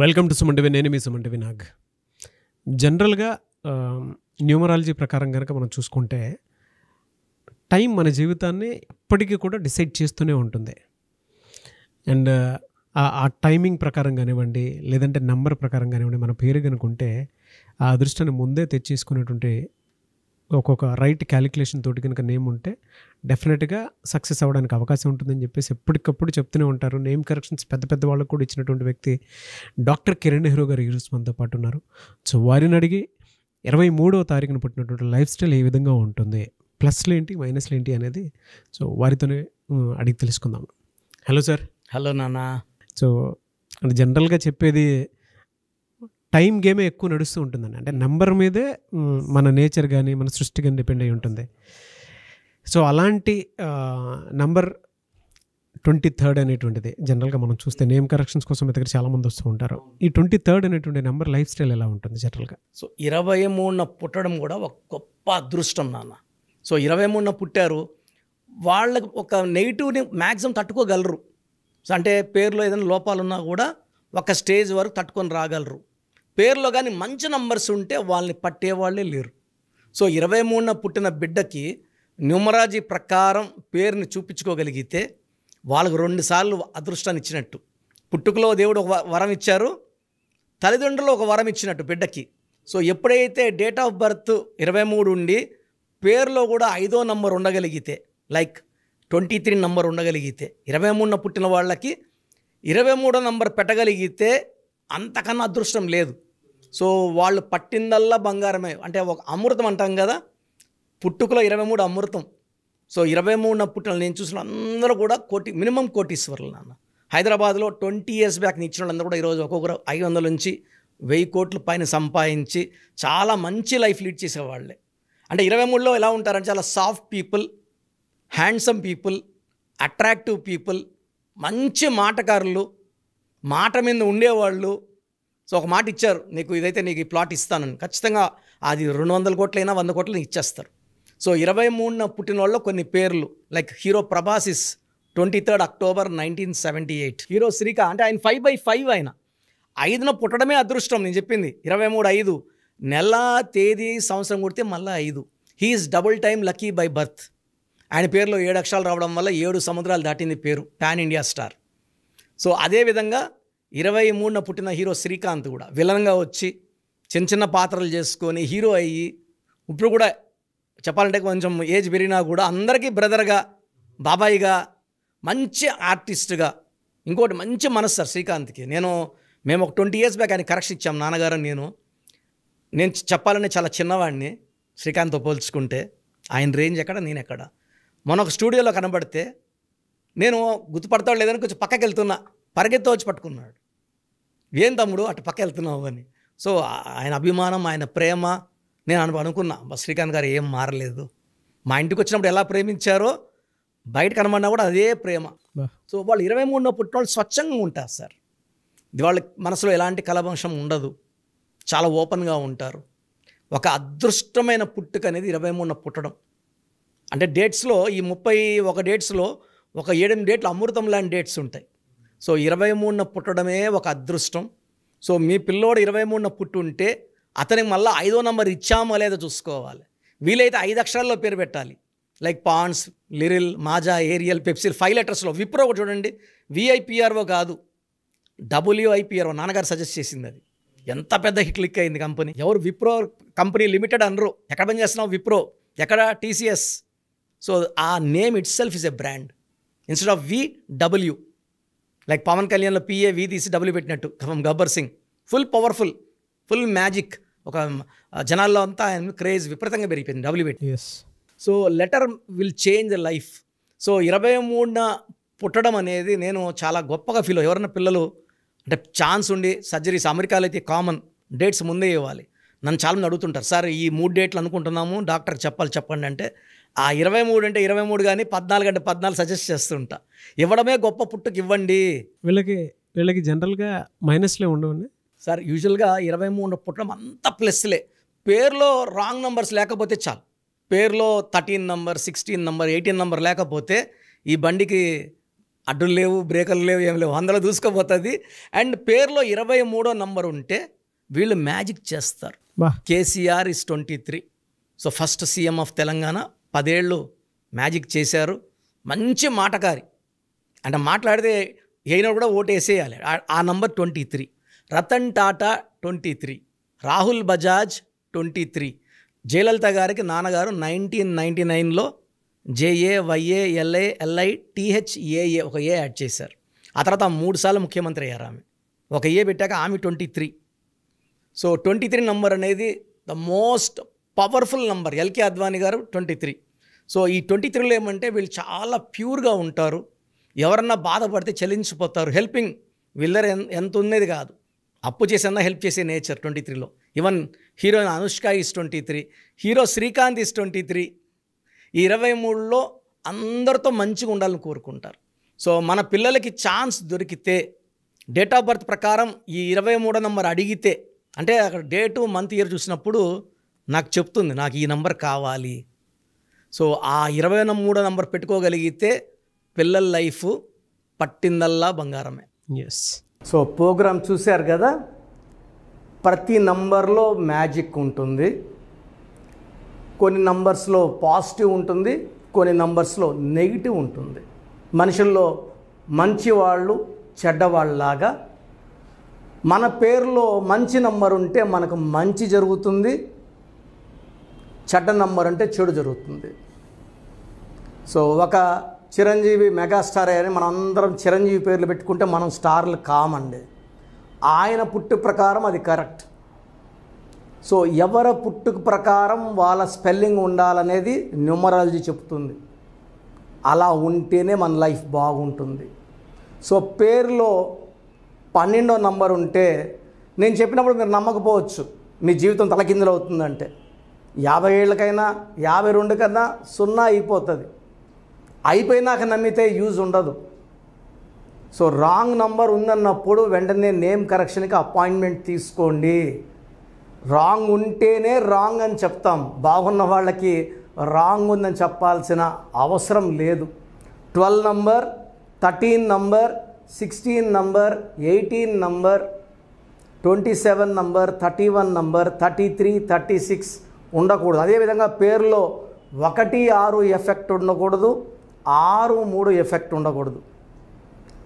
Welcome to Suman TV. నేను మీ Suman TV Nag. జనరల్గా numerology ప్రకారం కనుక మనం చూసుకుంటే టైం మన జీవితాన్ని ఎప్పటికీ కూడా డిసైడ్ చేస్తూనే ఉంటుంది. అండ్ ఆ టైమింగ్ ప్రకారం కానివ్వండి, లేదంటే నెంబర్ ప్రకారం కానివ్వండి, మన పేరు కనుకుంటే ఆ అదృష్టాన్ని ముందే తెచ్చేసుకునేటువంటి ఒక్కొక్క రైట్ క్యాలిక్యులేషన్ తోటి కనుక నేమ్ ఉంటే డెఫినెట్గా సక్సెస్ అవ్వడానికి అవకాశం ఉంటుందని చెప్పేసి ఎప్పటికప్పుడు చెప్తూనే ఉంటారు. నేమ్ కరెక్షన్స్ పెద్ద పెద్ద వాళ్ళకు కూడా ఇచ్చినటువంటి వ్యక్తి డాక్టర్ కిరణ్ నెహ్రూ గారు ఈరోజు మనతో పాటు ఉన్నారు. సో వారిని అడిగి 23వ తారీఖున పుట్టినటువంటి లైఫ్ స్టైల్ ఏ విధంగా ఉంటుంది, ప్లస్లు ఏంటి మైనస్లు ఏంటి అనేది సో వారితోనే అడిగి తెలుసుకుందాం. Hello sir. హలో నాన్న. సో జనరల్గా చెప్పేది టైం గేమే ఎక్కువ నడుస్తూ ఉంటుందండి. అంటే నెంబర్ మీదే మన నేచర్ కానీ మన సృష్టి కానీ డిపెండ్ అయి ఉంటుంది. సో అలాంటి నంబర్ 23 అనేటువంటిది జనరల్గా మనం చూస్తే నేమ్ కరెక్షన్స్ కోసం మీ దగ్గర చాలామంది వస్తూ ఉంటారు. ఈ 23 అనేటువంటి నెంబర్ లైఫ్ స్టైల్ ఎలా ఉంటుంది జనరల్గా? సో 23న పుట్టడం కూడా ఒక గొప్ప అదృష్టం నాన్న. సో 23న పుట్టారు, వాళ్ళకి ఒక నెగిటివ్ని మ్యాక్సిమం తట్టుకోగలరు. సో అంటే పేరులో ఏదైనా లోపాలు ఉన్నా కూడా ఒక స్టేజ్ వరకు తట్టుకొని రాగలరు. పేరులో కానీ మంచి నంబర్స్ ఉంటే వాళ్ళని పట్టేవాళ్ళే లేరు. సో 23న పుట్టిన బిడ్డకి న్యూమరాలజీ ప్రకారం పేరుని చూపించుకోగలిగితే వాళ్ళకు 2 సార్లు అదృష్టాన్ని ఇచ్చినట్టు. పుట్టుకలో దేవుడు ఒక వరం ఇచ్చారు, తల్లిదండ్రులు ఒక వరం ఇచ్చినట్టు బిడ్డకి. సో ఎప్పుడైతే డేట్ ఆఫ్ బర్త్ 23 ఉండి పేరులో కూడా 5వ నంబర్ ఉండగలిగితే, లైక్ 23 నంబర్ ఉండగలిగితే, 23న పుట్టిన వాళ్ళకి 23వ నంబర్ పెట్టగలిగితే అంతకన్నా అదృష్టం లేదు. సో వాళ్ళు పట్టిందల్లా బంగారమే. అంటే ఒక అమృతం అంటాం కదా, పుట్టుకలో 23 అమృతం. సో 23న పుట్టిన నేను చూసిన అందరూ కూడా మినిమం కోటీశ్వర్లు నాన్న. హైదరాబాద్లో 20 ఇయర్స్ బ్యాక్ ఇచ్చిన వాళ్ళందరూ కూడా ఈరోజు ఒక్కొక్కరు 500 నుంచి 1000 కోట్ల పైన సంపాదించి చాలా మంచి లైఫ్ లీడ్ చేసేవాళ్ళే. అంటే 23లో ఎలా ఉంటారంటే చాలా soft people, handsome people, attractive people, మంచి మాటకారులు, మాట మీద ఉండేవాళ్ళు. సో ఒక మాట ఇచ్చారు, నీకు ఇదైతే నీకు ఈ ప్లాట్ ఇస్తానని, ఖచ్చితంగా అది 200 కోట్లైనా 100 కోట్లైనా ఇచ్చేస్తారు. సో 23న పుట్టిన వాళ్ళు కొన్ని పేర్లు, like hero Prabhas is 23 October 1978. Hero Srikanth అంటే ఆయన 5/5 ఆయన 5న పుట్టడమే అదృష్టం. నేను చెప్పింది 23/5 నెల తేదీ సంవత్సరం కొడితే మళ్ళీ 5. He is double time lucky by birth. ఆయన పేరులో 7 అక్షరాలు రావడం వల్ల 7 సముద్రాలు దాటింది పేరు, పాన్ ఇండియా స్టార్. సో అదేవిధంగా 23న పుట్టిన హీరో శ్రీకాంత్ కూడా విలన్గా వచ్చి చిన్న చిన్న పాత్రలు చేసుకొని హీరో అయ్యి ఇప్పుడు కూడా చెప్పాలంటే కొంచెం ఏజ్ పెరిగినా కూడా అందరికీ బ్రదర్గా, బాబాయిగా, మంచి ఆర్టిస్ట్గా, ఇంకోటి మంచి మనసు సార్ శ్రీకాంత్కి. మేము ఒక 20 ఇయర్స్ బ్యాక్ ఆయన కరెక్షన్ ఇచ్చాం నాన్నగారు. నేను చెప్పాలంటే చాలా చిన్నవాడిని శ్రీకాంత్తో పోల్చుకుంటే. ఆయన రేంజ్ ఎక్కడ, నేను ఎక్కడ. మొన్న ఒక స్టూడియోలో కనబడితే నేను గుర్తుపడతాడు లేదని కొంచెం పక్కకి వెళ్తున్నా, పరిగెత్తి వచ్చి పట్టుకున్నాడు. ఏం తమ్ముడు అటు పక్క వెళ్తున్నావు అని. సో ఆయన అభిమానం, ఆయన ప్రేమ నేను అనుకున్నా, శ్రీకాంత్ గారు ఏం మారలేదు. మా ఇంటికి వచ్చినప్పుడు ఎలా ప్రేమించారో బయట కనబడినా కూడా అదే ప్రేమ. సో వాళ్ళు 23న పుట్టిన వాళ్ళు స్వచ్ఛంగా ఉంటారు సార్. వాళ్ళ మనసులో ఎలాంటి కలబంశం ఉండదు, చాలా ఓపెన్గా ఉంటారు. ఒక అదృష్టమైన పుట్టుక అనేది 23న పుట్టడం. అంటే డేట్స్లో ఈ 31 డేట్స్లో ఒక 7 డేట్లు అమృతం లాంటి డేట్స్ ఉంటాయి. సో 23న పుట్టడమే ఒక అదృష్టం. సో మీ పిల్లోడు 23న పుట్టుంటే అతనికి మళ్ళీ 5వ నంబర్ ఇచ్చామో లేదో చూసుకోవాలి. వీలైతే 5 అక్షరాల్లో పేరు పెట్టాలి, like Pond's, Liril, Maaza, Ariel, పెప్సిల్, 5 లెటర్స్లో. విప్రో ఒకటి చూడండి, విఐపిఆర్ఓ కాదు, WIPRO నాన్నగారు సజెస్ట్ చేసింది. అది ఎంత పెద్ద హిట్ క్లిక్ అయింది కంపెనీ. ఎవరు విప్రో కంపెనీ లిమిటెడ్ అనరు. ఎక్కడ పని చేస్తున్నావు విప్రో, ఎక్కడ TCS. సో ఆ name itself is a brand. Instead of VW, like Pawan కళ్యాణ్లో PAV తీసి W పెట్టినట్టు, Gabbar Singh full powerful, full magic. ఒక జనాల్లో అంతా ఆయన క్రేజ్ విపరీతంగా పెరిగిపోయింది W పెట్టి. So letter will change the life. So 23న పుట్టడం అనేది నేను చాలా గొప్పగా ఫీల్. ఎవరైనా పిల్లలు అంటే ఛాన్స్ ఉండి సర్జరీస్, అమెరికాలో అయితే కామన్, డేట్స్ ముందే ఇవ్వాలి. నన్ను చాలామంది అడుగుతుంటారు, సార్ ఈ 3 డేట్లు అనుకుంటున్నాము, డాక్టర్కి చెప్పండి అంటే ఆ 23 అంటే 23 కానీ 14 అంటే 14 సజెస్ట్ చేస్తుంటా. ఇవ్వడమే గొప్ప, పుట్టుకు ఇవ్వండి. వీళ్ళకి జనరల్గా మైనస్లే ఉండవండి సార్. యూజువల్గా 23 పుట్టడం అంతా ప్లస్లే. పేరులో రాంగ్ నంబర్స్ లేకపోతే చాలు. పేరులో 13 నంబర్, 16 నంబర్, 18 నంబర్ లేకపోతే ఈ బండికి అడ్డులు లేవు, బ్రేకర్లు లేవు, ఏం లేవు, అందులో దూసుకుపోతుంది. అండ్ పేరులో 23వ నంబర్ ఉంటే వీళ్ళు మ్యాజిక్ చేస్తారు. బా KCR is 23. So first CM of Telangana, 10 ఏళ్ళు మ్యాజిక్ చేశారు. మంచి మాటకారి, అంటే మాట్లాడితే అయినా కూడా ఓటు వేసేయాలి. ఆ నంబర్ 23. రతన్ టాటా 23, రాహుల్ బజాజ్ 23. జయలలిత గారికి నాన్నగారు 1999లో JAYALALITHAA ఒక ఏ యాడ్ చేశారు. ఆ తర్వాత 3 సార్లు ముఖ్యమంత్రి అయ్యారు ఆమె. ఒక ఏ పెట్టాక ఆమె 23. సో 23 నంబర్ అనేది the most powerful number. LK Advani గారు 23. సో ఈ 23లో ఏమంటే వీళ్ళు చాలా ప్యూర్గా ఉంటారు. ఎవరన్నా బాధపడితే చెల్లించిపోతారు. హెల్పింగ్ వీళ్ళ ఎంత ఉన్నది కాదు, అప్పు చేసన్నా హెల్ప్ చేసే నేచర్ 23లో. Even heroine Anushka is 23, hero Srikanth is 23. ఈ 23లో అందరితో మంచిగా ఉండాలని కోరుకుంటారు. సో మన పిల్లలకి ఛాన్స్ దొరికితే డేట్ ఆఫ్ బర్త్ ప్రకారం ఈ 23వ నంబర్ అడిగితే, అంటే అక్కడ డేటు మంత్ ఇయర్ చూసినప్పుడు నాకు చెప్తుంది నాకు ఈ నంబర్ కావాలి. సో ఆ 23వ నంబర్ పెట్టుకోగలిగితే పిల్లల లైఫ్ పట్టిందల్లా బంగారమే. ఎస్. సో ప్రోగ్రామ్ చూశారు కదా, ప్రతి నంబర్లో మ్యాజిక్ ఉంటుంది. కొన్ని నంబర్స్లో పాజిటివ్ ఉంటుంది, కొన్ని నంబర్స్లో నెగిటివ్ ఉంటుంది. మనుషుల్లో మంచివాళ్ళు చెడ్డవాళ్ళలాగా మన పేరులో మంచి నంబర్ ఉంటే మనకు మంచి జరుగుతుంది, చెడ్డ నంబర్ అంటే చెడు జరుగుతుంది. సో ఒక చిరంజీవి మెగాస్టార్ అని మనం అందరం చిరంజీవి పేర్లు పెట్టుకుంటే మనం స్టార్లు కామండి. ఆయన పుట్టు ప్రకారం అది కరెక్ట్. సో ఎవరి పుట్టుక ప్రకారం వాళ్ళ స్పెల్లింగ్ ఉండాలనేది న్యూమరాలజీ చెప్తుంది. అలా ఉంటేనే మన లైఫ్ బాగుంటుంది. సో పేరులో 12వ నంబర్ ఉంటే నేను చెప్పినప్పుడు మీరు నమ్మకపోవచ్చు, మీ జీవితం తలకిందులు అవుతుందంటే 50 ఏళ్ళకైనా 52 కన్నా 0 అయిపోతుంది. అయిపోయినాక నమ్మితే యూజ్ ఉండదు. సో రాంగ్ నంబర్ ఉందన్నప్పుడు వెంటనే నేమ్ కరెక్షన్కి అపాయింట్మెంట్ తీసుకోండి. రాంగ్ ఉంటేనే రాంగ్ అని చెప్తాం, బాగున్న వాళ్ళకి రాంగ్ ఉందని చెప్పాల్సిన అవసరం లేదు. 12 number, 13 number, 16 number, 18 number, 27 number, 31 number, 33, 36 ఉండకూడదు. అదేవిధంగా పేరులో 1, 6 ఎఫెక్ట్ ఉండకూడదు, 6, 3 ఎఫెక్ట్ ఉండకూడదు.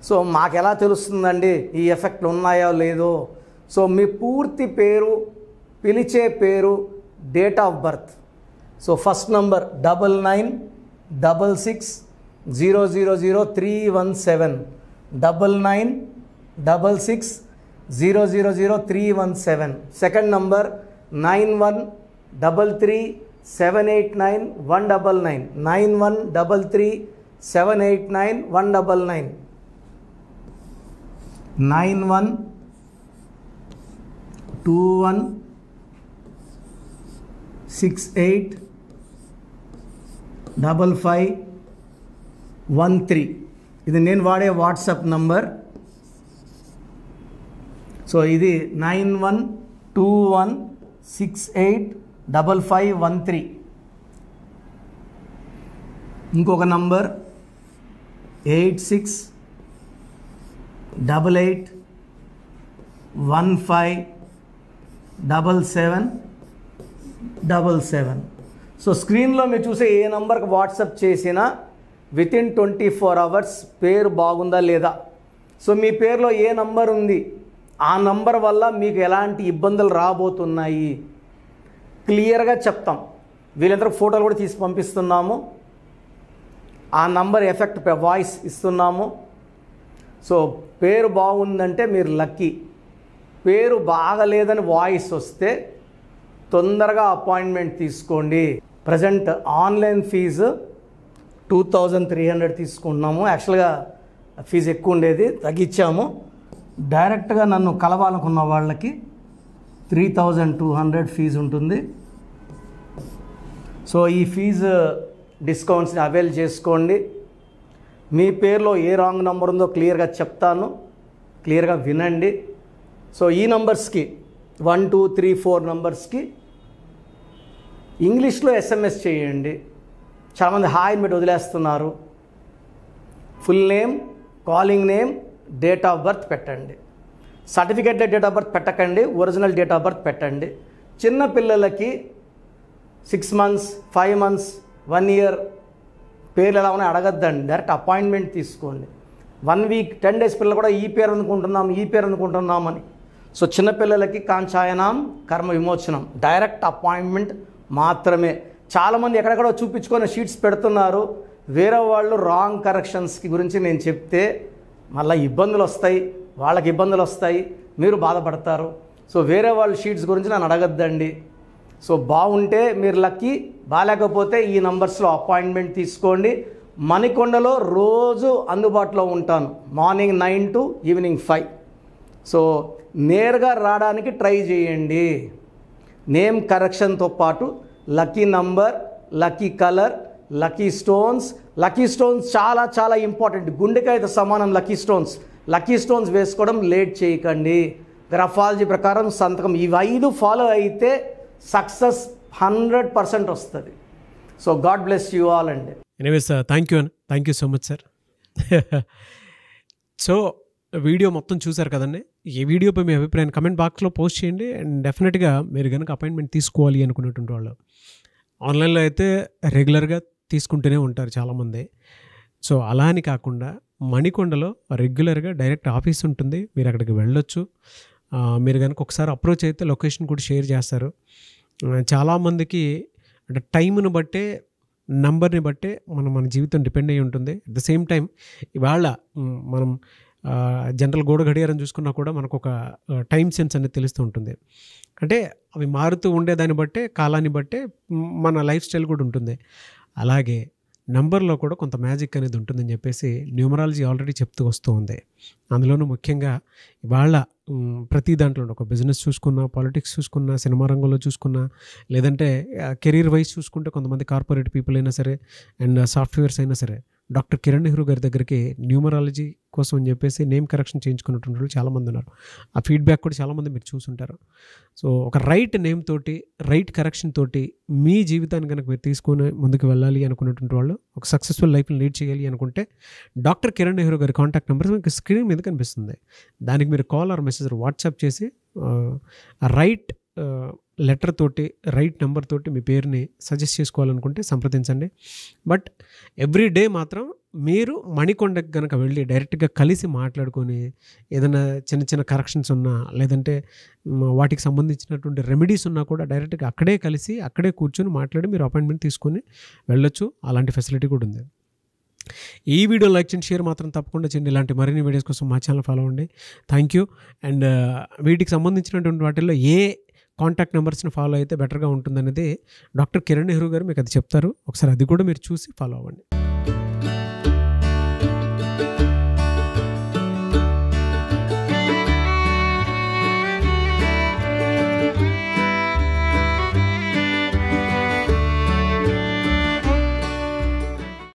సో మాకు ఎలా తెలుస్తుందండి ఈ ఎఫెక్ట్లు ఉన్నాయో లేదో? సో మీ పూర్తి పేరు, పిలిచే పేరు, date of birth. So first number 9966000317, 9966000317. Second number 9133789199, 9133789199, 9121685513. ఇది నేను వాడే వాట్సాప్ నంబర్. సో ఇది 9121685513. ఇంకొక నంబర్ 8688157777. సో స్క్రీన్లో మీరు చూసే ఏ నంబర్కి వాట్సాప్ చేసినా వితిన్ 24 అవర్స్ పేరు బాగుందా లేదా, సో మీ పేరులో ఏ నంబర్ ఉంది, ఆ నంబర్ వల్ల మీకు ఎలాంటి ఇబ్బందులు రాబోతున్నాయి క్లియర్గా చెప్తాం. వీళ్ళందరూ ఫోటోలు కూడా తీసి పంపిస్తున్నాము. ఆ నంబర్ ఎఫెక్ట్ వాయిస్ ఇస్తున్నాము. సో పేరు బాగుందంటే మీరు లక్కీ. పేరు బాగలేదని వాయిస్ వస్తే తొందరగా అపాయింట్మెంట్ తీసుకోండి. ప్రజెంట్ ఆన్లైన్ ఫీజు 2300 తీసుకుంటున్నాము. యాక్చువల్గా ఫీజు ఎక్కువ ఉండేది, తగ్గించాము. డైరెక్ట్గా నన్ను కలవాలనుకున్న వాళ్ళకి 3200 ఫీజు ఉంటుంది. సో ఈ ఫీజు డిస్కౌంట్స్ని అవైల్ చేసుకోండి. మీ పేరులో ఏ రాంగ్ నెంబర్ ఉందో క్లియర్గా చెప్తాను, క్లియర్గా వినండి. సో ఈ నంబర్స్కి 1, 2, 3, 4 నంబర్స్కి ఇంగ్లీష్లో SMS చేయండి. చాలామంది హాయ్ మీరు వదిలేస్తున్నారు. Full name, calling name, date of birth పెట్టండి. సర్టిఫికేట్ డేట్ ఆఫ్ బర్త్ పెట్టకండి, ఒరిజినల్ డేట్ ఆఫ్ బర్త్ పెట్టండి. చిన్న పిల్లలకి 6 months, 5 months, 1 year పేర్లు ఎలా ఉన్నాయి అడగద్దండి, డైరెక్ట్ అపాయింట్మెంట్ తీసుకోండి. 1 week, 10 days పిల్లలు కూడా ఈ పేరు అనుకుంటున్నామని. సో చిన్నపిల్లలకి కాంచాయనాం కర్మ విమోచనం, డైరెక్ట్ అపాయింట్మెంట్ మాత్రమే. చాలామంది ఎక్కడెక్కడో చూపించుకొని షీట్స్ పెడుతున్నారు. వేరే వాళ్ళు రాంగ్ కరెక్షన్స్కి గురించి నేను చెప్తే మళ్ళీ ఇబ్బందులు వస్తాయి, వాళ్ళకి ఇబ్బందులు వస్తాయి, మీరు బాధపడతారు. సో వేరే వాళ్ళ షీట్స్ గురించి నన్ను అడగద్దండి. సో బాగుంటే మీరు లక్కీ, బాగాలేకపోతే ఈ నంబర్స్లో అపాయింట్మెంట్ తీసుకోండి. మణికొండలో రోజు అందుబాటులో ఉంటాను, మార్నింగ్ 9 to evening 5. సో నేరుగా రావడానికి ట్రై చేయండి. నేమ్ కరెక్షన్తో పాటు lucky number, lucky colour, lucky stones. Lucky stones చాలా చాలా ఇంపార్టెంట్. గుండెకాయతో సమానం లక్కీ స్టోన్స్. లక్కీ స్టోన్స్ వేసుకోవడం లేట్ చేయకండి. గ్రఫాలజీ ప్రకారం సంతకం, ఇవి 5 ఫాలో అయితే సక్సెస్ 100% వస్తుంది. So God bless you all అండి. Anyways thank you so much sir. So video మొత్తం చూసారు కదండి. ఈ వీడియోపై మీ అభిప్రాయాన్ని కమెంట్ బాక్స్లో పోస్ట్ చేయండి. అండ్ డెఫినెట్గా మీరు కనుక అపాయింట్మెంట్ తీసుకోవాలి అనుకునేటువంటి వాళ్ళు ఆన్లైన్లో అయితే రెగ్యులర్గా తీసుకుంటూనే ఉంటారు చాలామంది. సో అలా అని కాకుండా మణికొండలో రెగ్యులర్గా డైరెక్ట్ ఆఫీస్ ఉంటుంది, మీరు అక్కడికి వెళ్ళొచ్చు. మీరు కనుక ఒకసారి అప్రోచ్ అయితే లొకేషన్ కూడా షేర్ చేస్తారు. చాలామందికి అంటే టైంను బట్టే, నంబర్ని బట్టే మన జీవితం డిపెండ్ అయ్యి ఉంటుంది. అట్ ద సేమ్ టైం ఇవాళ మనం జనరల్ గోడ గడియారం చూసుకున్నా కూడా మనకు ఒక టైం సెన్స్ అనేది తెలుస్తూ ఉంటుంది. అంటే అవి మారుతూ ఉండేదాన్ని బట్టే, కాలాన్ని బట్టే మన లైఫ్ స్టైల్ కూడా ఉంటుంది. అలాగే నంబర్లో కూడా కొంత మ్యాజిక్ అనేది ఉంటుందని చెప్పేసి న్యూమరాలజీ ఆల్రెడీ చెప్తూ వస్తూ ఉంది. అందులోనూ ముఖ్యంగా ఇవాళ ప్రతి దాంట్లో ఒక బిజినెస్ చూసుకున్నా, పాలిటిక్స్ చూసుకున్నా, సినిమా రంగంలో చూసుకున్నా, లేదంటే కెరీర్ వైజ్ చూసుకుంటే కొంతమంది కార్పొరేట్ పీపుల్ అయినా సరే అండ్ సాఫ్ట్వేర్స్ అయినా సరే డాక్టర్ కిరణ్ నెహ్రూ గారి దగ్గరికి న్యూమరాలజీ కోసం అని చెప్పేసి నేమ్ కరెక్షన్ చేయించుకున్నటువంటి వాళ్ళు చాలామంది ఉన్నారు. ఆ ఫీడ్బ్యాక్ కూడా చాలామంది మీరు చూసుంటారు. సో ఒక రైట్ నేమ్ తోటి, రైట్ కరెక్షన్ తోటి మీ జీవితాన్ని కనుక మీరు తీసుకొని ముందుకు వెళ్ళాలి అనుకున్నటువంటి వాళ్ళు, ఒక సక్సెస్ఫుల్ లైఫ్ని లీడ్ చేయాలి అనుకుంటే డాక్టర్ కిరణ్ నెహ్రూ గారి కాంటాక్ట్ నెంబర్ మీకు స్క్రీన్ మీద కనిపిస్తుంది. దానికి మీరు కాల్ ఆర్ మెసేజ్ వాట్సాప్ చేసి రైట్ లెటర్ తోటి, రైట్ నెంబర్ తోటి మీ పేరుని సజెస్ట్ చేసుకోవాలనుకుంటే సంప్రదించండి. బట్ ఎవ్రీ డే మాత్రం మీరు మణికొండకి కనుక వెళ్ళి డైరెక్ట్గా కలిసి మాట్లాడుకొని ఏదైనా చిన్న చిన్న కరెక్షన్స్ ఉన్నా, లేదంటే వాటికి సంబంధించినటువంటి రెమెడీస్ ఉన్నా కూడా డైరెక్ట్గా అక్కడే కలిసి, అక్కడే కూర్చొని మాట్లాడి మీరు అపాయింట్మెంట్ తీసుకొని వెళ్ళొచ్చు. అలాంటి ఫెసిలిటీ కూడా ఉంది. ఈ వీడియో లైక్ చేయండి, షేర్ మాత్రం తప్పకుండా చేయండి. ఇలాంటి మరిన్ని వీడియోస్ కోసం మా ఛానల్ ఫాలో అవ్వండి. Thank you. అండ్ వీటికి సంబంధించినటువంటి వాటిల్లో ఏ కాంటాక్ట్ నెంబర్స్ని ఫాలో అయితే బెటర్గా ఉంటుందనేది డాక్టర్ కిరణ్ నెహ్రూ గారు మీకు అది చెప్తారు. ఒకసారి అది కూడా మీరు చూసి ఫాలో అవ్వండి.